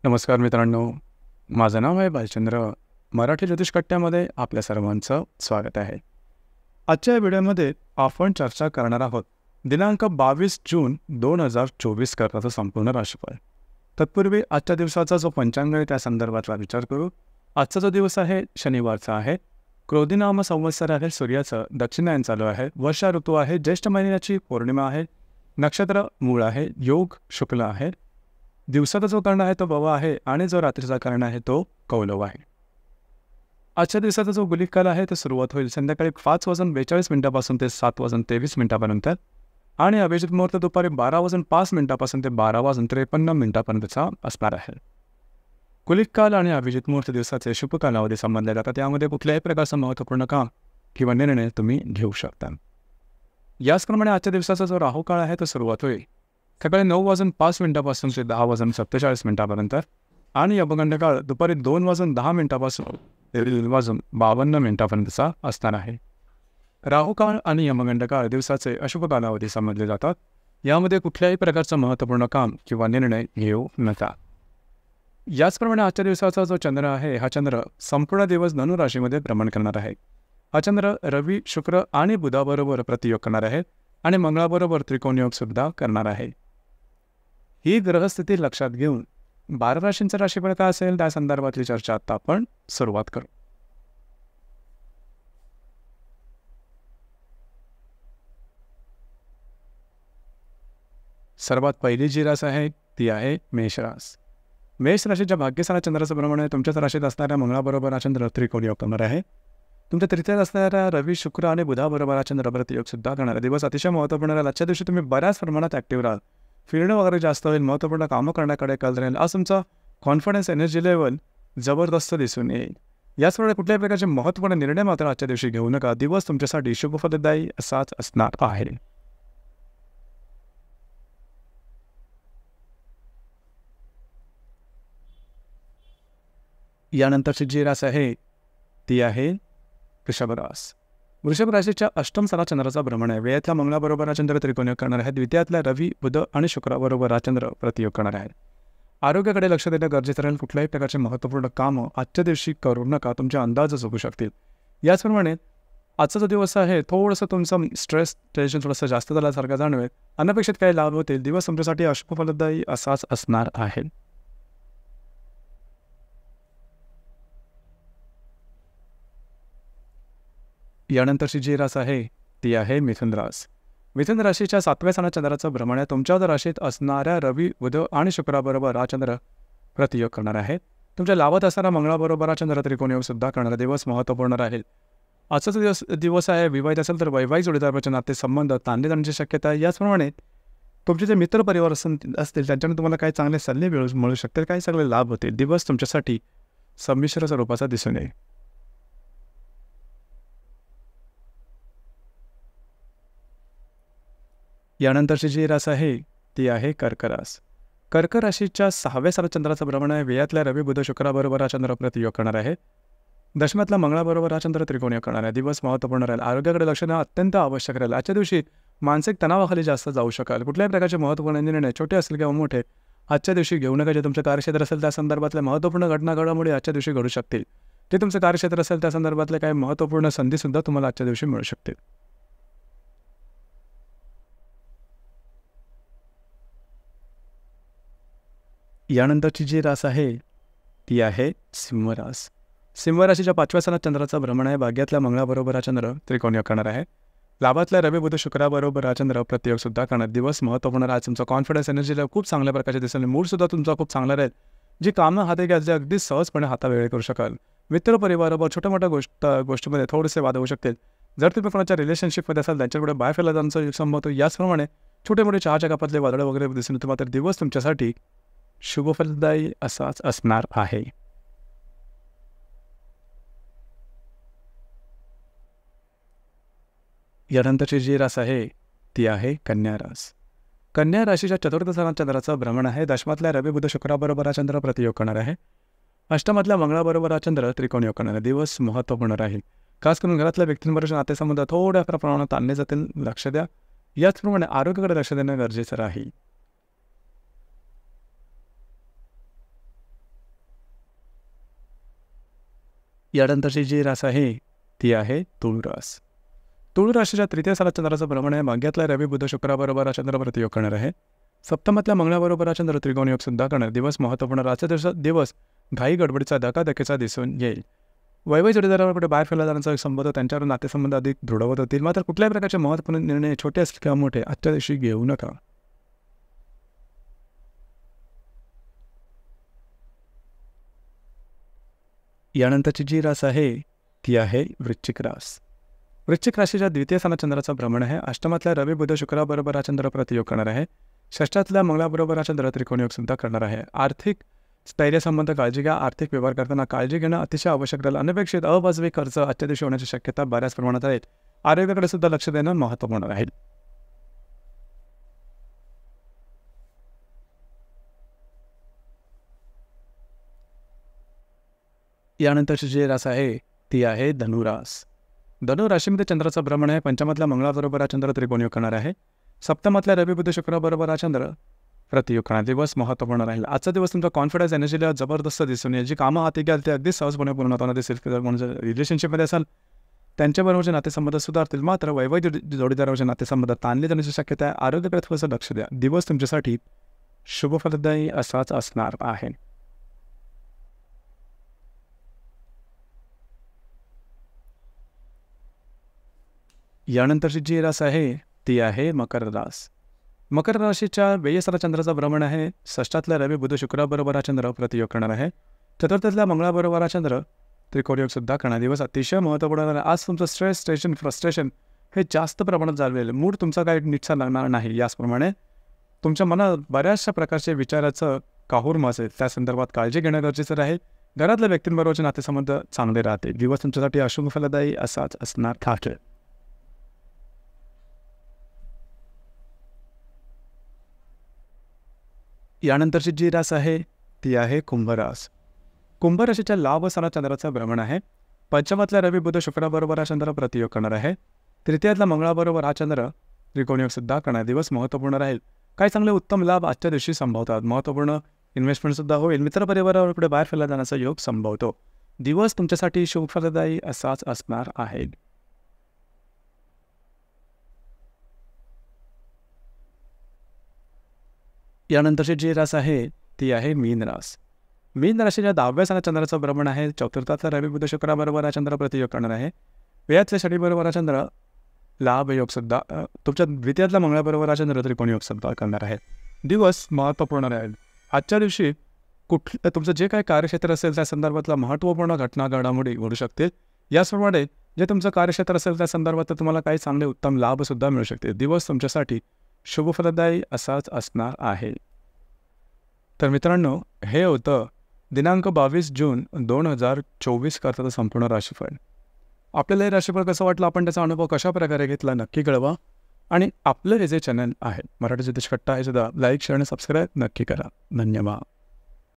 नमस्कार मित्रांनो, माझं नाव आहे भालचंद्र. मराठी ज्योतिष कट्ट्यामध्ये आपल्या सर्वांचं स्वागत आहे. आजच्या व्हिडिओमध्ये आपण चर्चा करणार आहोत दिनांक 22 जून 2024 करताचं संपूर्ण राशीफळ. तत्पूर्वी आजच्या दिवसाचा जो पंचांग आहे त्या संदर्भातला विचार करू. आजचा जो दिवस आहे शनिवारचा आहे. क्रोधी नाम संवत्सर आहे. सूर्याचं दक्षिणायन चालू आहे. वर्षा ऋतू आहे. ज्येष्ठ महिन्याची पौर्णिमा आहे. नक्षत्र मूळ आहे. योग शुक्ल आहे. दिवसाचा जो कर्ण आहे तो भवा आहे आणि जो रात्रीचा कर्ण आहे तो कौलव आहे. आजच्या दिवसाचा जो गुलिक काल आहे तो सुरुवात होईल संध्याकाळी 5:42 ते 7:23 आणि अभिजित मुहूर्त दुपारी 12:05 ते 12:53 असणार आहे. गुलिक काल आणि अभिजित मुहूर्त दिवसाचे शुभ कालावधी संबंधले जातात. त्यामध्ये कुठल्याही प्रकारचं महत्त्वपूर्ण काम किंवा निर्णय तुम्ही घेऊ शकता. याचप्रमाणे आजच्या दिवसाचा जो राहू काळ आहे तो सुरुवात होईल सकाळी 9:05 ते 10:47 आणि यमगंड काळ दुपारी 2:10 ते 2:52 असणार आहे. राहू काळ आणि यमगंड काळ दिवसाचे अशुभ कालावधी समजले जातात. यामध्ये कुठल्याही प्रकारचं महत्त्वपूर्ण काम किंवा निर्णय घेऊ नका. याचप्रमाणे आजच्या दिवसाचा जो चंद्र आहे हा चंद्र संपूर्ण दिवस धनु राशीमध्ये भ्रमण करणार आहे. हा चंद्र रवी, शुक्र आणि बुधाबरोबर प्रतियोग करणार आहे आणि मंगळाबरोबर त्रिकोण योग सुद्धा करणार आहे. ही ग्रहस्थिती लक्षात घेऊन 12 राशींचा राशीफळ काय असेल त्या संदर्भातली चर्चा आता आपण सुरुवात करू. सर्वात पहिली जी रास आहे ती आहे मेष रास. मेष राशीच्या भाग्यस्थानात चंद्राचं भ्रमण आहे. तुमच्याच राशीत असणाऱ्या मंगळाबरोबर हा चंद्र त्रिकोण योग करणार आहे. तुमच्या तृतीयात असणाऱ्या रवी, शुक्र आणि बुधाबरोबर हा चंद्र प्रतियोग सुद्धा करणार आहे. दिवस अतिशय महत्त्वपूर्ण राहील. आजच्या दिवशी तुम्ही बऱ्याच प्रमाणात ॲक्टिव्ह राहाल. फिरणं वगैरे जास्त होईल. महत्त्वपूर्ण कामं करण्याकडे कल राहील. आज तुमचा कॉन्फिडन्स, एनर्जी लेवल जबरदस्त दिसून येईल. याचप्रमाणे कुठल्याही प्रकारचे महत्त्वपूर्ण निर्णय मात्र आजच्या दिवशी घेऊ नका. दिवस तुमच्यासाठी शुभफलदायी असाच असणार आहे. यानंतरची जी रास आहे ती आहे वृषभ रास. वृषभ राशीच्या अष्टम स्थानात चंद्राचा भ्रमण आहे. वेळातल्या मंगळाबरोबर हा चंद्र त्रिकोण करणार आहे. द्वितीयातल्या रवी, बुध आणि शुक्राबरोबर हा चंद्र प्रतियोग करणार आहे. आरोग्याकडे लक्ष देणं गरजेचं राहील. कुठल्याही प्रकारचे महत्त्वपूर्ण कामं आजच्या दिवशी करू नका. तुमचे अंदाज चुकू शकतील. याचप्रमाणे आजचा जो दिवस आहे थोडंसं तुमचं स्ट्रेस, टेन्शन थोडंसं जास्त झाल्यासारखं जाणवेल. अनपेक्षित काही लाभ होतील. दिवस तुमच्यासाठी अशुभ फलदायी असाच असणार आहे. यानंतरची जी रास आहे ती आहे मिथुन रास. मिथुन राशीच्या 7व्या स्थानात चंद्राचं भ्रमण आहे. तुमच्या राशीत असणाऱ्या रवी, बुध आणि शुक्राबरोबर हा चंद्र प्रतियोग करणार आहे. तुमच्या लाभत असणाऱ्या मंगळाबरोबर हा चंद्र त्रिकोण योग सुद्धा करणारा दिवस महत्त्वपूर्ण राहील. आजचा दिवस आहे. विवाहित असेल तर वैवाहिक जोडीदाराचे नाते संबंध ताणले जाण्याची शक्यता आहे. याचप्रमाणे तुमचे जे मित्र परिवार असतील त्यांच्याने तुम्हाला काही चांगले सल्ले मिळू शकतील. काही चांगले लाभ होतील. दिवस तुमच्यासाठी संमिश्र स्वरूपाचा दिसून येईल. यानंतरची जी रास आहे ती आहे कर्क रास. कर्क राशीच्या 6व्या स्थानात चंद्राचं भ्रमण आहे. व्ययातल्या रवी, बुध, शुक्राबरोबर हा चंद्र प्रतियोग करणार आहे. दशमातल्या मंगळाबरोबर हा चंद्र त्रिकोण योग करणार आहे. दिवस महत्त्वपूर्ण राहील. आरोग्याकडे लक्ष देणं अत्यंत आवश्यक राहील. आजच्या दिवशी मानसिक तणावाखाली जास्त जाऊ शकाल. कुठल्याही प्रकारचे महत्त्वपूर्ण निर्णय छोटे असतील किंवा मोठे आजच्या दिवशी घेऊ नका. जे तुमचं कार्यक्षेत्र असेल त्या संदर्भातल्या महत्त्वपूर्ण घडामोडी आजच्या दिवशी घडू शकतील. ते तुमचं कार्यक्षेत्र असेल त्या संदर्भातल्या काही महत्त्वपूर्ण संधीसुद्धा तुम्हाला आजच्या दिवशी मिळू शकतील. यानंतरची जी रास आहे ती आहे सिंह रास. सिंह राशीच्या 5व्या स्थानात चंद्राचा भ्रमण आहे. भाग्यातल्या मंगळाबरोबर हा चंद्र त्रिकोण योग करणार आहे. लाभातल्या रवी, बुध, शुक्राबरोबर हा चंद्र प्रतियोग सुद्धा करणार. दिवस महत्त्वपूर्ण राहील. तुमचा कॉन्फिडन्स, एनर्जी लेवल खूप चांगल्या प्रकारचे दिसेल. मूडसुद्धा तुमचा खूप चांगला राहील. जी कामं हाती घ्यायची अगदी सहजपणे हातावेळी करू शकाल. मित्र परिवाराबरोबर छोट्या मोठ्या गोष्टीमध्ये थोडेसे वाद होऊ शकतील. जर तुम्ही कोणाच्या रिलेशनशिपमध्ये असाल त्यांच्याकडे बाहेर फैला जाण्याचा संभव होतो. याचप्रमाणे छोटे मोठे चहाच्या कपातले वादळ वगैरे दिसून येते. मात्र दिवस तुमच्यासाठी शुभफलदायी असाच असणार आहे. यानंतरची जी रास आहे ती आहे कन्या रास. कन्या राशीच्या 4थ्या स्थानात चंद्राचं भ्रमण आहे. दशमातल्या रवी, बुध, शुक्राबरोबर हा चंद्र प्रतियोग करणार आहे. अष्टमातल्या मंगळाबरोबर हा चंद्र त्रिकोण योग करणार आहे. दिवस महत्त्वपूर्ण राहील. खास करून घरातल्या व्यक्तींबरोबर नातेसंबंध थोड्या प्रमाणात आणले जातील. लक्ष द्या. याचप्रमाणे आरोग्याकडे लक्ष देणं गरजेचं राहील. यानंतरची जी रास आहे ती आहे तुळ रास. तुळ राशीच्या तृतीय साला चंद्राचं भ्रमण आहे. भाग्यातला रवी बुध शुक्राबरोबर हा चंद्र प्रतियोग करणार आहे. सप्तमातल्या मंगळाबरोबर हा चंद्र त्रिकोण योग सुद्धा करणार. दिवस महत्त्वपूर्ण आजच्या दिवस घाई गडबडीचा धकाधकीचा दिसून येईल. वैवाहिक जोडीदाराकडे बाहेर फिरला जाण्याचा संबंध त्यांच्यावर नातेसंबंध अधिक दृढवत होतील. मात्र कुठल्याही प्रकारचे महत्त्वपूर्ण निर्णय छोटे असतील किंवा मोठे आजच्या दिवशी घेऊ नका. यानंतरची जी रास आहे ती आहे वृश्चिक रास. वृश्चिक राशीच्या द्वितीय स्थानात चंद्राचं भ्रमण आहे. अष्टमातल्या रवी बुध शुक्राबरोबर हा चंद्र प्रतियोग करणार आहे. षष्ठातल्या मंगळाबरोबर हा चंद्र त्रिकोण योग सुद्धा करणार आहे. आर्थिक स्थैर्यसंबंध काळजी घ्या. आर्थिक व्यवहार करताना काळजी घेणं अतिशय आवश्यक राहील. अनपेक्षित अवाजवी खर्च आजच्या दिवशी होण्याची शक्यता बऱ्याच प्रमाणात आहे. आरोग्याकडे सुद्धा लक्ष देणं महत्त्वपूर्ण राहील. यानंतरची जी रास आहे ती आहे धनुरास. धनुराशीमध्ये चंद्राचं भ्रमण आहे. पंचमातल्या मंगळाबरोबर हा चंद्र त्रिकोण योग करणार आहे. सप्तमातल्या रवी बुध शुक्राबरोबर हा चंद्र प्रतियोग करणार. दिवस महत्त्वपूर्ण राहील. आजचा दिवस तुमचा कॉन्फिडन्स एनर्जीला जबरदस्त दिसून येईल. जी कामं हाती घ्याल ते अगदी सहजपणे पूर्ण होताना दिसेल. म्हणजे रिलेशनशिपमध्ये असाल त्यांच्याबरोबरचे नातेसंबंध सुधारतील. मात्र वैवाहिक जोडीदाराचे नातेसंबंध ताणले जाण्याची शक्यता आहे. आरोग्याकडे थोडंसं लक्ष द्या. दिवस तुमच्यासाठी शुभफलदायी असाच असणार आहे. यानंतरची जी रास आहे ती आहे मकर रास. मकर राशीच्या वेयसाला चंद्राचं भ्रमण आहे. षष्ठातल्या रवी बुध शुक्राबरोबर हा चंद्र प्रतियोग करणार आहे. चतुर्थातल्या मंगळाबरोबर हा चंद्र त्रिकोण योग सुद्धा करणार. दिवस अतिशय महत्त्वपूर्ण आहे. आज तुमचं स्ट्रेस, टेन्शन, फ्रस्ट्रेशन हे जास्त प्रमाणात जाणवेल. मूड तुमचा काही नीटसा लागणार नाही. याचप्रमाणे तुमच्या मनात बऱ्याचशा प्रकारचे विचाराचं काहूर मासेल. त्या संदर्भात काळजी घेणं गरजेचं राहील. घरातल्या व्यक्तींबरोबरचे नातेसंबंध चांगले राहतील. दिवस तुमच्यासाठी अशुभ फलदायी असाच असणार आहे. यानंतरची जी रास आहे ती आहे कुंभरास. कुंभराशीच्या लाभ स्थानात चंद्राचं भ्रमण आहे. पंचमातल्या रवी बुध शुक्राबरोबर हा चंद्र प्रतियोग करणार आहे. तृतीयातला मंगळाबरोबर हा चंद्र त्रिकोण योग सुद्धा करणार. दिवस महत्त्वपूर्ण राहील. काही चांगले उत्तम लाभ आजच्या दिवशी संभवतात. महत्त्वपूर्ण इन्व्हेस्टमेंट सुद्धा होईल. मित्रपरिवाराकडे बाहेर फिरला जाण्याचा योग संभवतो. दिवस तुमच्यासाठी शुभफलदायी असाच असणार आहे. यानंतरची जी रास आहे ती आहे मीन रास. मीन राशीच्या 10व्या स्थानात चंद्राचं भ्रमण आहे. चतुर्थातला रवी बुध शुक्राबरोबर हा चंद्र प्रतियोग करणार आहे. वेळातल्या शनीबरोबर हा चंद्र लाभ योग सुद्धा तुमच्या द्वितीयातल्या मंगळाबरोबर हा चंद्र त्रिकोण योग सुद्धा करणार आहे. दिवस महत्त्वपूर्ण राहील. आजच्या दिवशी तुमचं जे काही कार्यक्षेत्र असेल त्या संदर्भातला महत्त्वपूर्ण घटना घडामोडी घडू शकतील. याचप्रमाणे जे तुमचं कार्यक्षेत्र असेल त्या संदर्भात तुम्हाला काही चांगले उत्तम लाभसुद्धा मिळू शकतील. दिवस तुमच्यासाठी शुभफलदायी असाच असणार आहे. तर मित्रांनो, हे होतं दिनांक 22 जून 2024 करताचं संपूर्ण राशीफळ. आपल्याला हे राशीफळ कसं वाटलं, आपण त्याचा अनुभव कशा प्रकारे घेतला नक्की कळवा. आणि आपलं हे जे चॅनल आहे मराठी ज्योतिष कट्टा हे सुद्धा लाईक, शेअर आणि सबस्क्राईब नक्की करा. धन्यवाद.